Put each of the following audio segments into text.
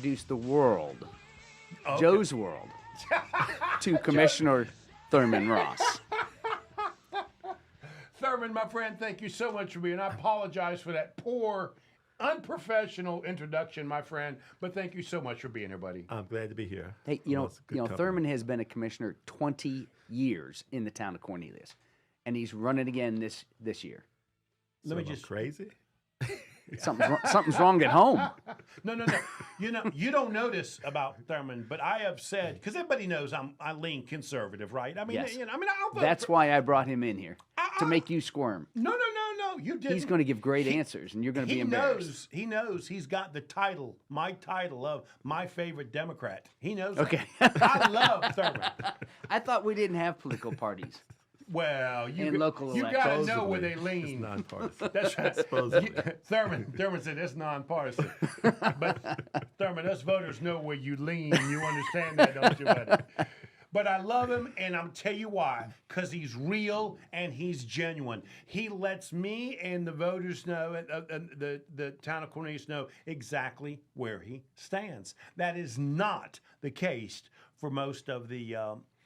introduce the world, Joe's world, to Commissioner Thurman Ross. Thurman, my friend, thank you so much for being. I apologize for that poor, unprofessional introduction, my friend. But thank you so much for being here, buddy. I'm glad to be here. Hey, Thurman has been a commissioner 20 years in the town of Cornelius, and he's running again this year. Let me just crazy. Something's wrong at home. No. You don't notice about Thurman, but I have said, because everybody knows I lean conservative, right? I mean, Yes. I'll vote That's for, why I brought him in here, to make you squirm. No. You didn't. He's going to give great answers, and you're going to be embarrassed. He knows he's got the title, my title of my favorite Democrat. He knows. Okay. I love Thurman. I thought we didn't have political parties. Well, you local got to elections. know where they It's lean. nonpartisan. That's right. Supposedly. Thurman said it's nonpartisan. But Thurman, us voters know where you lean. You understand that, don't you, buddy? But I love him, and I'm tell you why. Because he's real and he's genuine. He lets me and the voters know, the town of Cornelius know exactly where he stands. That is not the case for most of the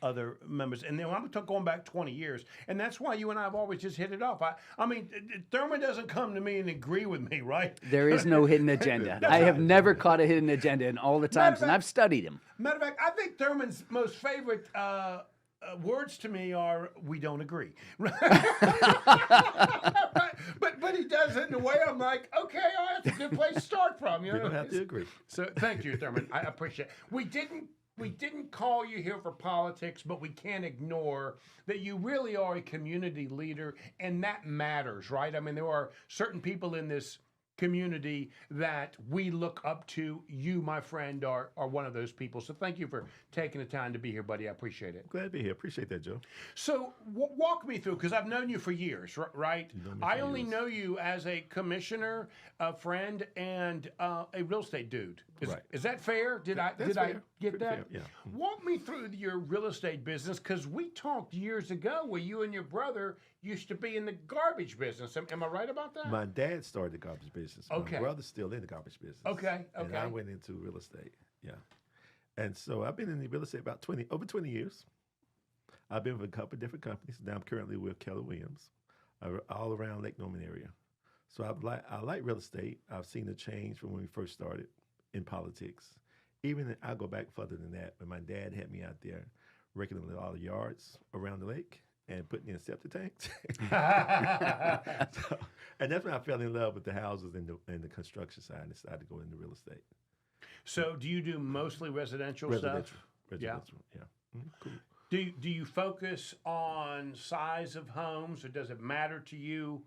other members. And then I'm going back 20 years, and that's why you and I have always just hit it off. I mean, Thurman doesn't come to me and agree with me, right? There is no hidden agenda. I have never caught a hidden agenda in all the times, and I've studied him. Matter of fact, I think Thurman's most favorite words to me are, we don't agree. Right? But he does it in a way I'm like, okay, all right, that's a good place to start from. You know? We don't have to agree. So thank you, Thurman. I appreciate it. We didn't call you here for politics, but we can't ignore that you really are a community leader, and that matters, right? I mean, there are certain people in this community that we look up to. You, my friend, are one of those people. So thank you for taking the time to be here, buddy. I appreciate it. Glad to be here. Appreciate that, Joe. So walk me through, because I've known you for years, right? You know me for I only years. know you as a commissioner, a friend, and a real estate dude. Right. Is that fair? Did I fair. get Pretty that? fair, yeah. Walk me through your real estate business, because we talked years ago where you and your brother used to be in the garbage business. Am I right about that? My dad started the garbage business. Okay. My brother's still in the garbage business. Okay. And I went into real estate. Yeah. And so I've been in the real estate about over 20 years. I've been with a couple of different companies. Now I'm currently with Keller Williams, all around Lake Norman area. So I like real estate. I've seen the change from when we first started in politics. Even I'll go back further than that. When my dad had me out there working on all the yards around the lake and putting in septic tanks. And that's when I fell in love with the houses and the construction side and decided to go into real estate. So do you do mostly residential stuff? Residential, yeah. Cool. Do you focus on size of homes, or does it matter to you?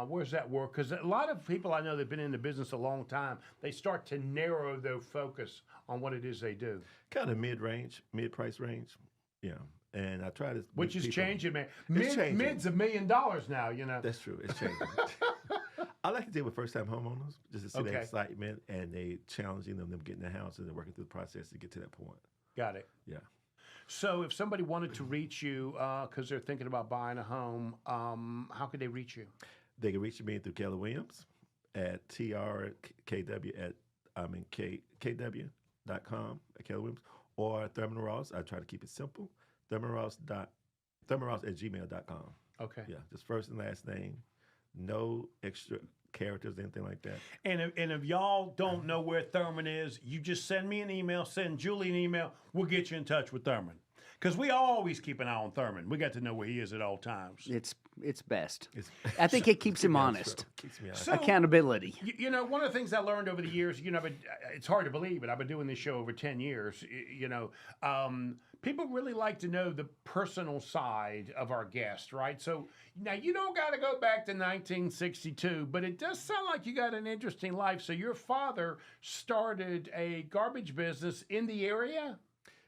Where's that work? Because a lot of people I know that've been in the business a long time, they start to narrow their focus on what it is they do. Kind of mid-price range, yeah. And I try to... Which is changing, man. It's changing. Mid's $1 million now, you know. That's true. It's changing. I like to deal with first-time homeowners, just to see Okay. that excitement and they challenging them getting their house and then working through the process to get to that point. Got it. Yeah. So if somebody wanted to reach you because they're thinking about buying a home, how could they reach you? They can reach me through Keller Williams at trkw kw.com at Keller Williams, or Thurman Ross. I try to keep it simple. Thurmanross at gmail.com. Okay. Yeah, just first and last name, no extra characters, anything like that. And if y'all don't know where Thurman is, you just send me an email, send Julie an email. We'll get you in touch with Thurman. Because we always keep an eye on Thurman. We got to know where he is at all times. It's best. I think it keeps him honest. Keeps me honest. So- Accountability. You know, one of the things I learned over the years, it's hard to believe it. I've been doing this show over 10 years. People really like to know the personal side of our guest, right? So now you don't got to go back to 1962, but it does sound like you got an interesting life. So your father started a garbage business in the area?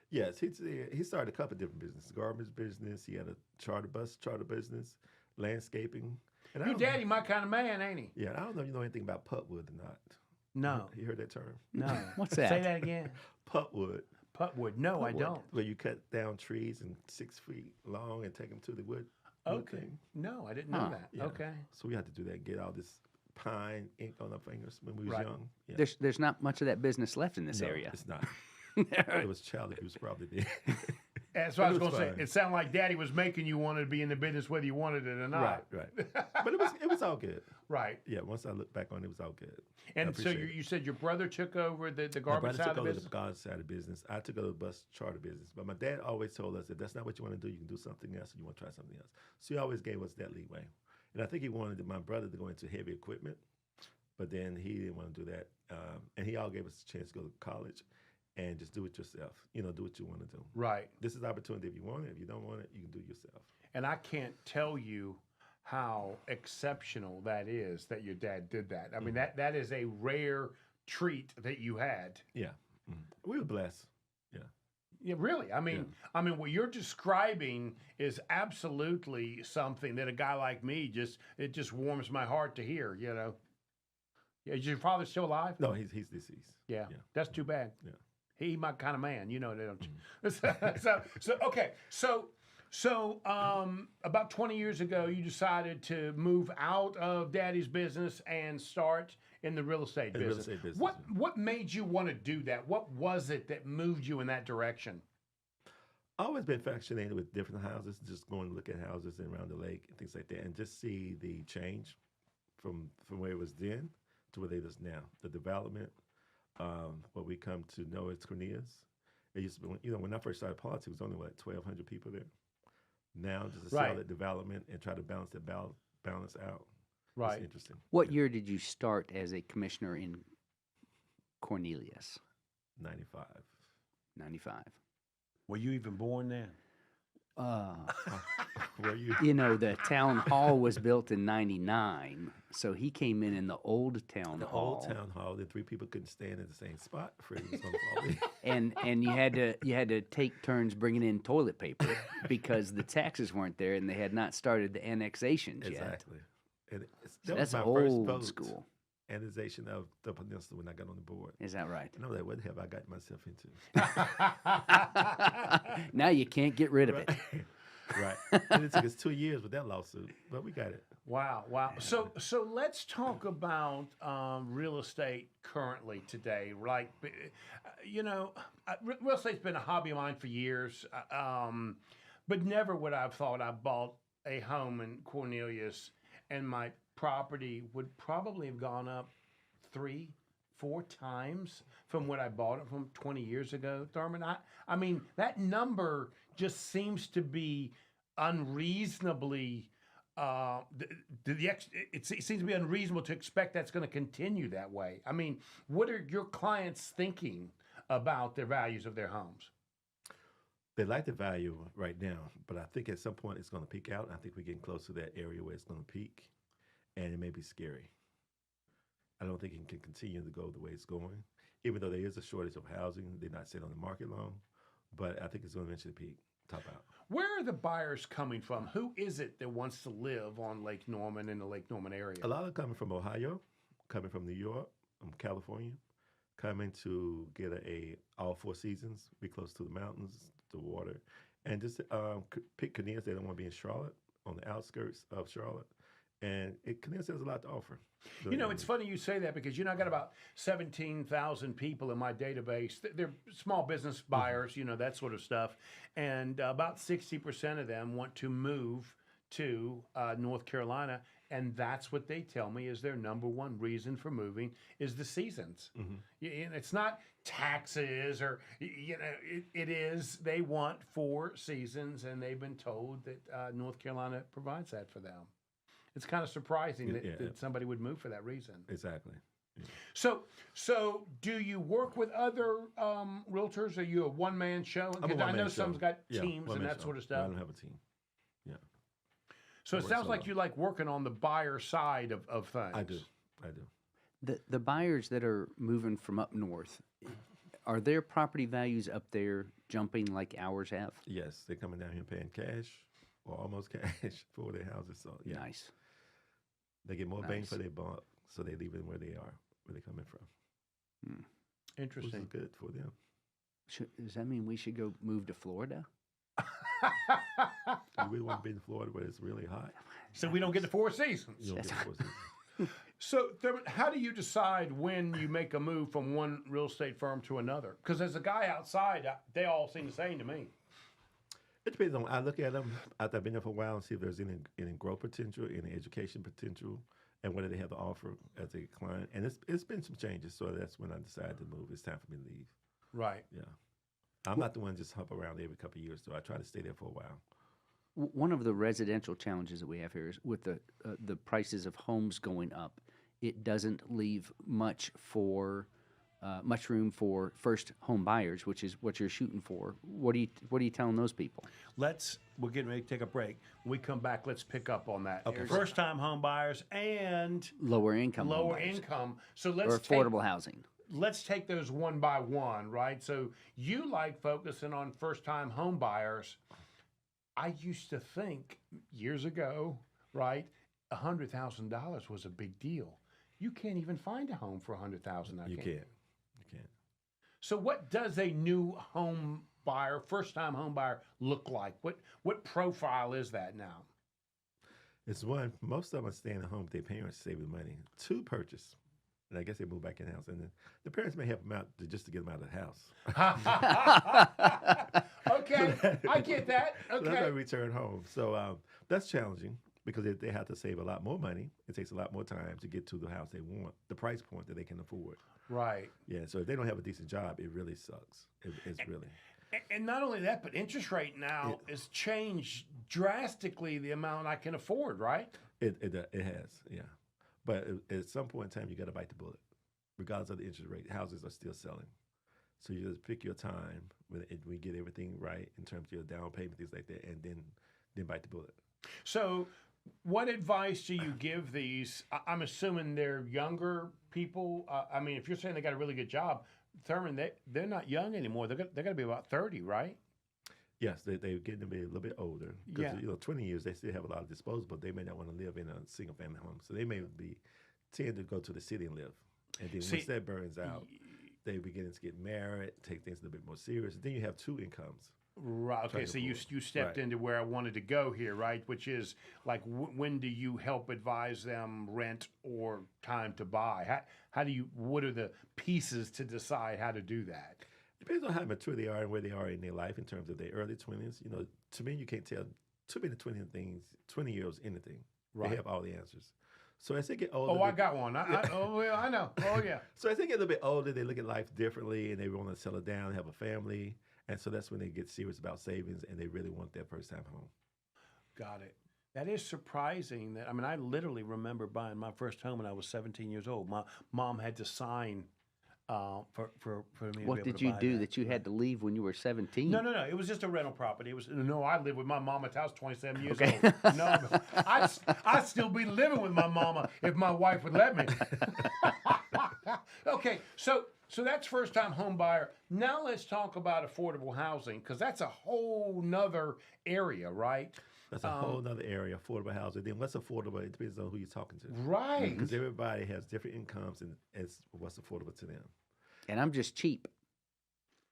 Yes, he started a couple of different businesses. Garbage business, he had a charter business, landscaping. And Your daddy my kind of man, ain't he? Yeah, I don't know if you know anything about putwood or not. No. You heard that term? No. What's that? Say that again. Putwood. Putwood. No, I Putwood, don't. Where you cut down trees and 6 feet long and take them to the wood Okay. thing. No, I didn't know that. Yeah. Okay. So we had to do that, get all this pine ink on our fingers when we was Right. young. Yeah. There's not much of that business left in this No, area. it's not. It was Charlie who was probably there. That's what I was It was going to say. fine. It sounded like Daddy was making you want to be in the business whether you wanted it or not. Right. But it was all good. Right. Yeah, once I look back on it, it was all good. I And so appreciate it. you said your brother took over the My garbage brother side took of the over business? the garbage side of the business. I took over the bus charter business. But my dad always told us that that's not what you want to do. You can do something else, or you want to try something else. So he always gave us that leeway. And I think he wanted my brother to go into heavy equipment, but then he didn't want to do that. And he all gave us a chance to go to college and just do it yourself. Do what you want to do. Right. This is the opportunity. If you want it, if you don't want it, you can do it yourself. And I can't tell you how exceptional that is that your dad did that. I mean, that is a rare treat that you had. Yeah. We were blessed. Yeah. Yeah, really. I mean, what you're describing is absolutely something that a guy like me it just warms my heart to hear. Is your father still alive? No, he's deceased. Yeah, that's too bad. Yeah. He my kind of man, don't you? So okay, so about 20 years ago, you decided to move out of Daddy's business and start in the real estate business. Real estate business. What made you want to do that? What was it that moved you in that direction? I've always been fascinated with different houses, just going to look at houses around the lake and things like that, and just see the change from where it was then to where it is now. The development, what we come to know as Cornelius. It used to be, when I first started politics, it was only 1,200 people there. Now, just a Right. solid development and try to balance out. Right. It's interesting. What year did you start as a commissioner in Cornelius? 95. 95. Were you even born then? Were you? The town hall was built in 99, so he came in the old town The hall. old town hall, the three people couldn't stand in the same spot. Freddie was going to fall in. And you had to take turns bringing in toilet paper because the taxes weren't there and they had not started the annexations yet. Exactly. And So that that's was my first old vote, school. annexation of the peninsula when I got on the board. Is that right? And I'm like, what have I got myself into? Now you can't get rid of it. Right. And it took us 2 years with that lawsuit, but we got it. Wow. So let's talk about real estate currently today. Like, real estate's been a hobby of mine for years, but never would I have thought I bought a home in Cornelius and my property would probably have gone up 3-4 times from what I bought it from 20 years ago, Thurman. I mean, that number just seems to be unreasonably. It seems to be unreasonable to expect that's going to continue that way. I mean, what are your clients thinking about the values of their homes? They like the value right now, but I think at some point it's going to peak out. I think we're getting close to that area where it's going to peak, and it may be scary. I don't think it can continue to go the way it's going, even though there is a shortage of housing. They're not sitting on the market long, but I think it's going to eventually peak, top out. Where are the buyers coming from? Who is it that wants to live on Lake Norman in the Lake Norman area? A lot are coming from Ohio, coming from New York, California, coming to get a all 4 seasons, be close to the mountains, the water, and just pick Cornelius. They don't want to be in Charlotte, on the outskirts of Charlotte. And Cornelius has a lot to offer. It's funny you say that because, I got about 17,000 people in my database. They're small business buyers, that sort of stuff. And about 60% of them want to move to North Carolina. And that's what they tell me is their number one reason for moving is the seasons. And it's not taxes or, it is they want 4 seasons. And they've been told that North Carolina provides that for them. It's kind of surprising that somebody would move for that reason. Exactly. Yeah. So do you work with other realtors? Are you a one-man show? Because I know some's got teams and that sort of stuff. I don't have a team. Yeah. So it sounds like you like working on the buyer side of things. I do. The buyers that are moving from up north, are their property values up there jumping like ours have? Yes, they're coming down here paying cash or almost cash for their houses. So yeah, Nice. they get more bang for their buck, so they leave it where they are, where they're coming from. Which Interesting. is good for them. Does that mean we should go move to Florida? You really want to be in Florida where it's really hot. So we don't get the 4 seasons. You don't get the 4 seasons. So, Thurman, how do you decide when you make a move from one real estate firm to another? Because as a guy outside, they all seem the same to me. It depends on. I look at them after I've been there for a while and see if there's any growth potential, any education potential, and what do they have to offer as a client. And it's been some changes, so that's when I decided to move. It's time for me to leave. Right. Yeah, I'm not the one just hop around every couple of years, so I try to stay there for a while. One of the residential challenges that we have here is with the prices of homes going up. It doesn't leave much room for first home buyers, which is what you're shooting for. What are you telling those people? We're getting ready to take a break. When we come back, let's pick up on that. Okay. First time home buyers and Lower income, home lower buyers. income. So or let's affordable housing. let's take those one by one, right? So you like focusing on first time home buyers. I used to think years ago, right, $100,000 was a big deal. You can't even find a home for $100,000. You can't. So what does a new home buyer, first time home buyer look like? What profile is that now? It's one. Most of them are staying at home with their parents, saving money. Two, purchase. And I guess they move back in the house, and then the parents may help them out just to get them out of the house. Okay, I get that. So that's how Okay. I return home. So that's challenging because they have to save a lot more money. It takes a lot more time to get to the house they want, the price point that they can afford. Right. Yeah. So if they don't have a decent job, it really sucks. It's really. And not only that, but interest rate now has changed drastically the amount I can afford, right? It has, yeah. But at some point in time, you got to bite the bullet. Regardless of the interest rate, houses are still selling. So you just pick your time when we get everything right in terms of your down payment, things like that, and then bite the bullet. So what advice do you give these? I'm assuming they're younger people. I mean, if you're saying they got a really good job, Thurman, they're not young anymore. They're got to be about 30, right? Yes, they're getting to be a little bit older. Because, 20 years, they still have a lot of disposable. They may not want to live in a single-family home. So they may tend to go to the city and live. And then once that burns out, they begin to get married, take things a little bit more serious. Then you have two incomes. Right. Okay. So you stepped into where I wanted to go here, right? Which is like, when do you help advise them rent or time to buy? How do you? What are the pieces to decide how to do that? Depends on how mature they are and where they are in their life in terms of their early 20s. To me, you can't tell too many 20-year-olds anything. Right. They have all the answers. So as they get older, Oh, I got one. I know. Oh, yeah. So as they get a little bit older, they look at life differently and they want to settle down, have a family. And so that's when they get serious about savings and they really want their first time home. Got it. That is surprising. I literally remember buying my first home when I was 17 years old. My mom had to sign for me to What be able did to you buy do that you had to leave when you were 17? No. It was just a rental property. I lived with my mom at the house 27 years Okay. old. No, I'd still be living with my mama if my wife would let me. Okay, so that's first time home buyer. Now let's talk about affordable housing, because that's a whole nother area, right? That's a whole other area, affordable housing. Then what's affordable? It depends on who you're talking to. Right. Because everybody has different incomes and it's what's affordable to them. And I'm just cheap.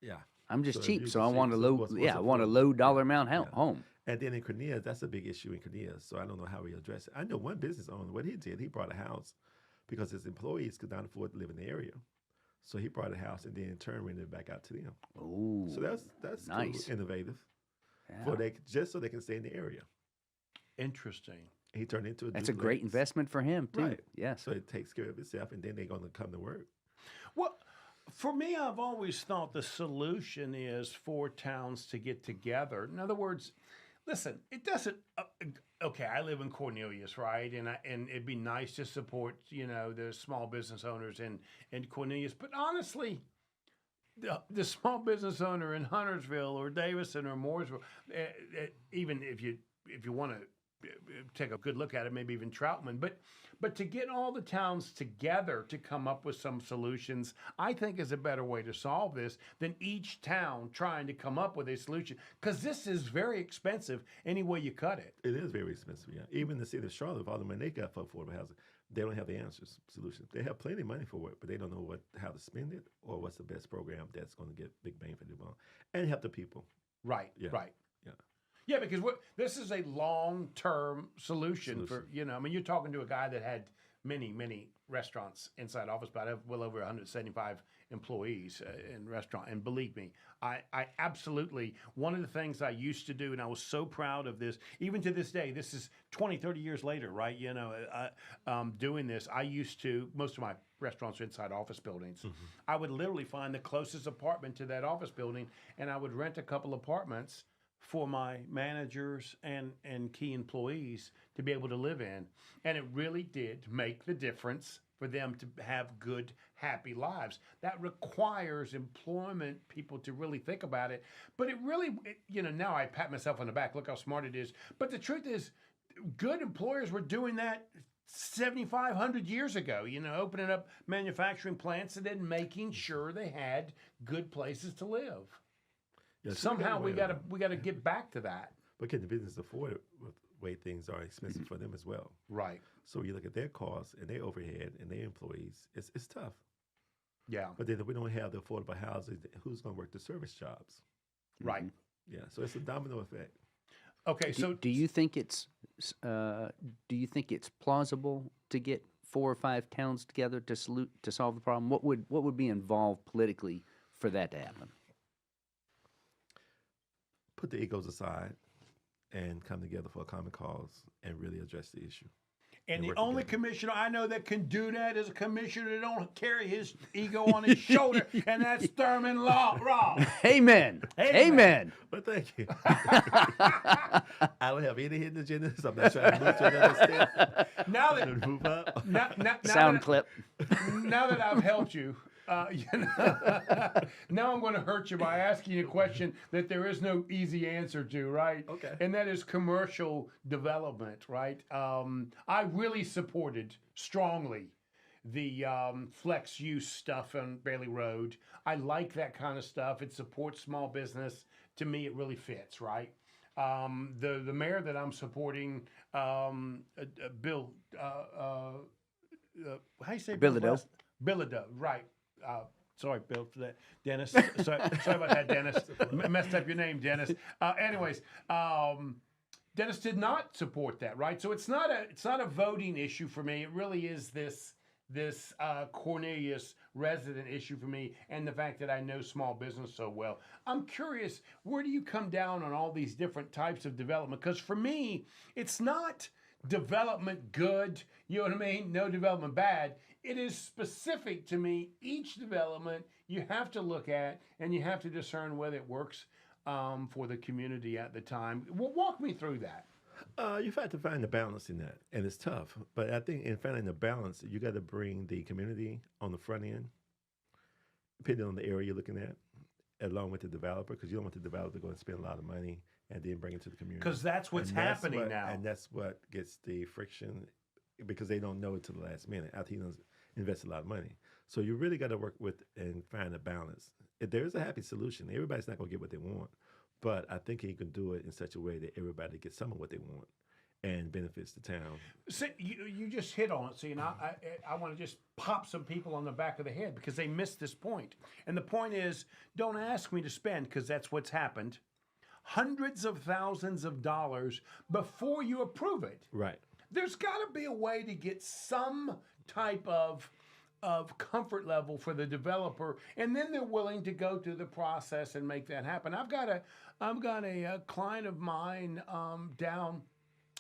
Yeah. I'm just So cheap, you so can I see- want a so low. what's I want a affordable. low dollar amount Yeah. home. And then in Cornelius, that's a big issue in Cornelius. So I don't know how we address it. I know one business owner, what he did, he brought a house because his employees could not afford to live in the area. So he brought a house and then in turn rented it back out to them. Ooh, So that's nice. cool, innovative. yeah. Just so they can stay in the area. Interesting. He turned into a That's a great duplex. investment for him too. Right. Yes. So it takes care of itself and then they're going to come to work. Well, for me, I've always thought the solution is for towns to get together. In other words, listen, it doesn't. Okay, I live in Cornelius, right? And it'd be nice to support, the small business owners in Cornelius. But honestly, the small business owner in Huntersville or Davison or Mooresville, even if you want to take a good look at it, maybe even Troutman, but to get all the towns together to come up with some solutions, I think is a better way to solve this than each town trying to come up with a solution, because this is very expensive any way you cut it. It is very expensive, yeah. Even the city of Charlotte, all the money they got for affordable housing, they don't have the answers, solutions. They have plenty of money for it, but they don't know how to spend it or what's the best program that's going to get big bang for the buck and help the people. Right, Yeah. right. Yeah. Yeah, because this is a long-term solution for, you're talking to a guy that had many restaurants inside office, but I have well over 175 employees in restaurant. And believe me, I absolutely, one of the things I used to do, and I was so proud of this, even to this day, this is 20, 30 years later, right? Doing this, I used to, most of my restaurants are inside office buildings. I would literally find the closest apartment to that office building, and I would rent a couple apartments for my managers and key employees to be able to live in. And it really did make the difference for them to have good, happy lives. That requires employment people to really think about it. But it really, now I pat myself on the back, look how smart it is. But the truth is, good employers were doing that 7,500 years ago, opening up manufacturing plants and then making sure they had good places to live. Yeah, so Somehow we gotta get back to that. But can the business afford it with the way things are expensive for them as well? Right. So you look at their costs and their overhead and their employees, it's tough. Yeah. But then if we don't have the affordable housing, who's going to work the service jobs? Right. Yeah, so it's a domino effect. Okay. So do you think it's plausible to get 4 or 5 towns together to solve the problem? What would be involved politically for that to happen? Put the egos aside and come together for a common cause and really address the issue. And the work only together. commissioner I know that can do that is a commissioner that don't carry his ego on his shoulder, and that's Thurman Raw. Amen. Amen. But thank you. I don't have any hidden agendas. I'm not trying to move to another step. Now I'm gonna move up. Sound clip. Now that I've helped you, now I'm going to hurt you by asking you a question that there is no easy answer to, right? Okay. And that is commercial development, right? I really supported strongly the flex use stuff on Bailey Road. I like that kind of stuff. It supports small business. To me, it really fits, right? The mayor that I'm supporting, Bill, how you say Bilodeau. Bilodeau, right. Sorry, Bill, for that. Dennis. Sorry about that, Dennis. Messed up your name, Dennis. Anyways, Dennis did not support that, right? So it's not a voting issue for me. It really is this Cornelius resident issue for me, and the fact that I know small business so well. I'm curious, where do you come down on all these different types of development? Because for me, it's not development good, you know what I mean? No development bad. It is specific to me. Each development you have to look at, and you have to discern whether it works for the community at the time. Walk me through that. You've had to find the balance in that, and it's tough. But I think in finding the balance, you got to bring the community on the front end, depending on the area you're looking at, along with the developer, because you don't want the developer to go and spend a lot of money and then bring it to the community. Because that's what's happening now. And that's what gets the friction, because they don't know it to the last minute after he invested a lot of money. So you really got to work with and find a balance. If there is a happy solution, everybody's not going to get what they want. But I think he can do it in such a way that everybody gets some of what they want and benefits the town. See, you just hit on it. See, and I want to just pop some people on the back of the head because they missed this point. And the point is, don't ask me to spend, because that's what's happened, hundreds of thousands of dollars before you approve it. Right. There's got to be a way to get some type of comfort level for the developer, and then they're willing to go through the process and make that happen. I've got a client of mine down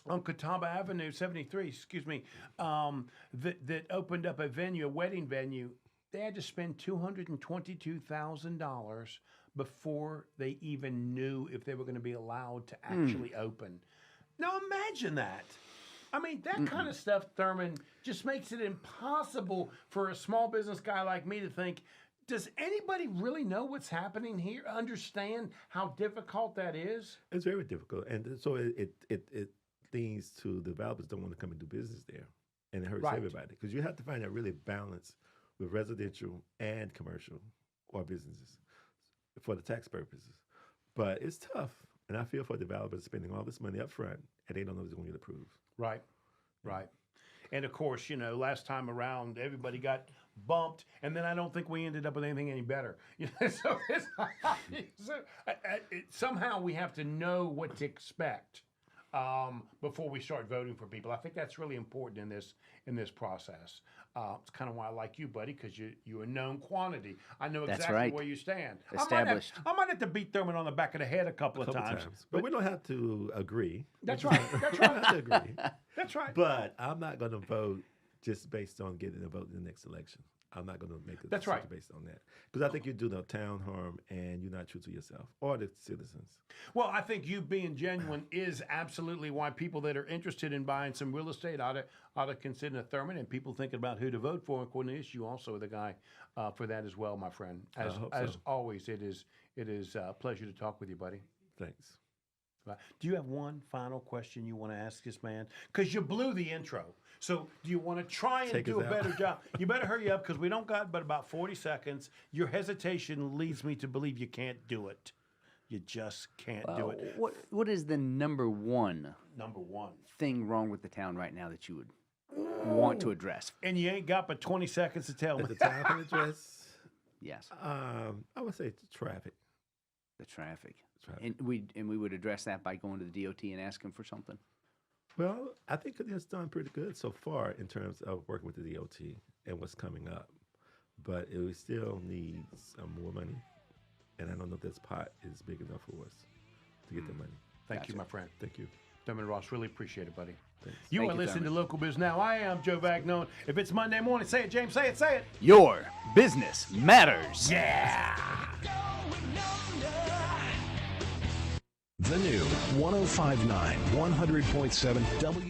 on Catawba Avenue, 73, excuse me, that opened up a wedding venue. They had to spend $222,000 before they even knew if they were going to be allowed to actually open. Now imagine that. I mean, that kind of stuff, Thurman, just makes it impossible for a small business guy like me to think, does anybody really know what's happening here? Understand how difficult that is? It's very difficult. And so it leads to developers don't want to come and do business there. And it hurts everybody. Because you have to find that really balance with residential and commercial or businesses for the tax purposes. But it's tough. And I feel for developers spending all this money up front and they don't know if they're going to get approved. Right. And of course, last time around, everybody got bumped, and then I don't think we ended up with anything any better. Somehow we have to know what to expect before we start voting for people. I think that's really important in this process. It's kind of why I like you, buddy, because you're a known quantity. I know That's exactly right. where you stand. Established. I might have to beat Thurman on the back of the head a couple of times. But we don't have to agree. That's right. That's We don't right. have to agree. That's right. But I'm not going to vote just based on getting a vote in the next election. I'm not going to make a That's decision right. based on that. Because I think you do no town harm and you're not true to yourself or the citizens. Well, I think you being genuine is absolutely why people that are interested in buying some real estate ought to consider Thurman, and people thinking about who to vote for. According to this, you also are the guy for that as well, my friend. As hope as so. always, it is a pleasure to talk with you, buddy. Thanks. Do you have one final question you want to ask this man? Because you blew the intro. So do you want to try and Take do us a out. better job? You better hurry up because we don't got but about 40 seconds. Your hesitation leads me to believe you can't do it. You just can't do it. What is the number one Number one. thing wrong with the town right now that you would want to address? And you ain't got but 20 seconds to tell me. At the time of the address, Yes, I would say it's traffic. the traffic. Traffic. And we would address that by going to the DOT and asking for something. Well, I think it has done pretty good so far in terms of working with the DOT and what's coming up. But we still need some more money. And I don't know if this pot is big enough for us to get the money. Thank you, Gotcha. my friend. Thank you. Thurman Ross, really appreciate it, buddy. Thanks. You Thank are you, listening to Thurman. Local Biz Now. I am Joe Vagnone. If it's Monday morning, say it, James. Say it, say it. Your business matters. Yeah. The new 1059 100.7 W.